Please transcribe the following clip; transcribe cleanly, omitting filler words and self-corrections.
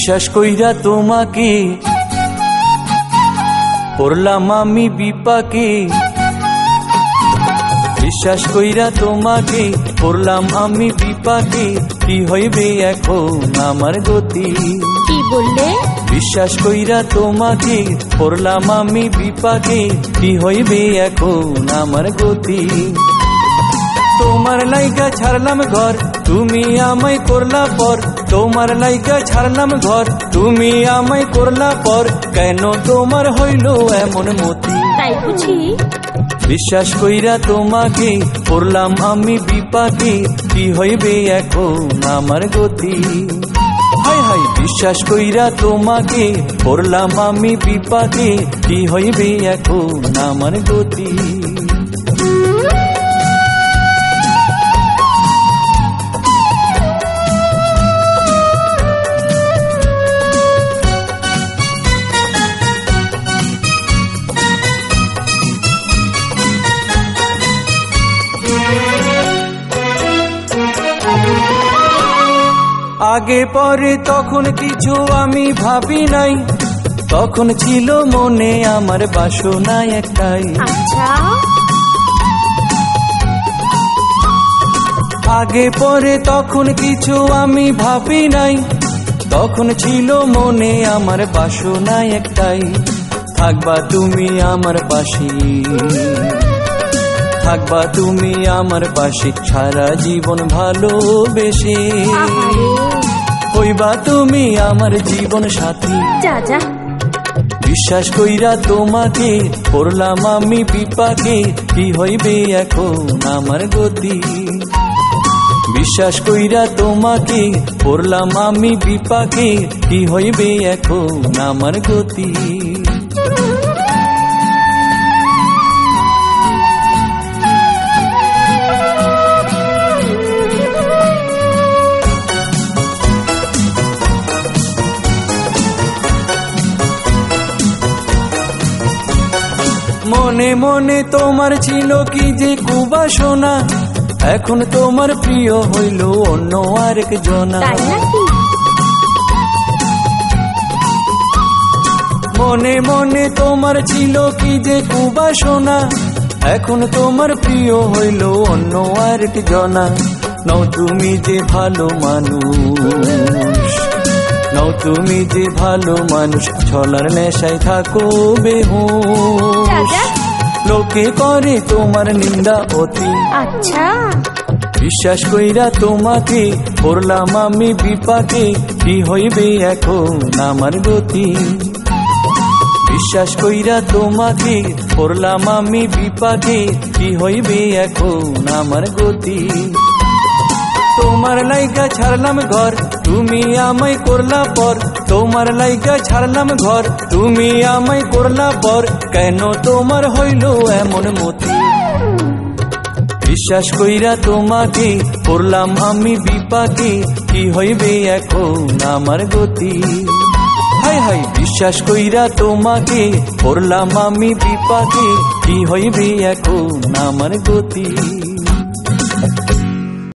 বিশ্বাস কইরা তোমাকে পড়লাম আমি বিপাকে, বিশ্বাস কইরা তোমাকে পড়লাম আমি বিপাকে, কি হইবে এখন আমার গতি? কি বললে? বিশ্বাস কইরা তোমাকে পড়লাম আমি বিপাকে, কি হইবে এখন আমার গতি? তোমার লাইগা ছাড়লাম ঘর, তুমি আমায় করলা পর, তোমার লাইগা ছাড়লাম ঘর, তুমি আমায় করলা পর, কেন তোমার হইল এমন মতি? তাই বুঝি? বিশ্বাস কইরা তোমাকে পড়লাম আমি বিপাকে, কি হইবে এখন আমার গতি? হায় হায় বিশ্বাস কইরা তোমাকে পড়লাম আমি বিপাকে, কি হইবে এখন আমার গতি? আগে পরে তখন কিছু আমি ভাবি নাই, তখন ছিল মনে আমার বাসনা একটাই। আচ্ছা, আগে পরে তখন কিছু আমি ভাবি নাই, তখন ছিল মনে আমার বাসনা একটাই। থাকবা তুমি আমার পাশে, থাকবা তুমি আমার পাশে, সারা জীবন ভালোবেসে হইবা তুমি আমার জীবন সাথী। যা যা। বিশ্বাস কইরা তোমাকে পড়লাম আমি বিপাকে, কি হইবে এখন আমার গতি? বিশ্বাস কইরা তোমাকে পড়লাম আমি বিপাকে, কি হইবে এখন আমার গতি? মনে মনে তোমার ছিল কি যে কুবাসনা, এখন তোমার প্রিয় হইল অন্য আরেক জনা। তাই নাকি? মনে মনে তোমার ছিল কি যে কুবাসনা, এখন তোমার প্রিয় হইল অন্য আরেক জনা। নও তুমি যে ভালো মানুষ, নও তুমি যে ভালো মানুষ, ছলার নেশায় থাকো বেহুশ, লোকে করে তোমার নিন্দা অতি। আচ্ছা, বিশ্বাস কইরা তোমাকে পড়লাম আমি বিপাকে, কি হইবে এখন আমার গতি? বিশ্বাস কইরা তোমাকে পড়লাম আমি বিপাকে, কি হইবে এখন আমার গতি? তোমার লাইগা ছাড়লাম ঘর, তুমি আমায় করলা পর, তোমার লাইগা ছাড়লাম ঘর, তুমি আমায় করলা পর, কেন তোমার হইল এমন মতি? বিশ্বাস কইরা তোমাকে পড়লাম আমি বিপাকে, কি হইবে এখন আমার গতি? হায় হায় বিশ্বাস কইরা তোমাকে পড়লাম আমি বিপাকে, কি হইবে এখন আমার গতি?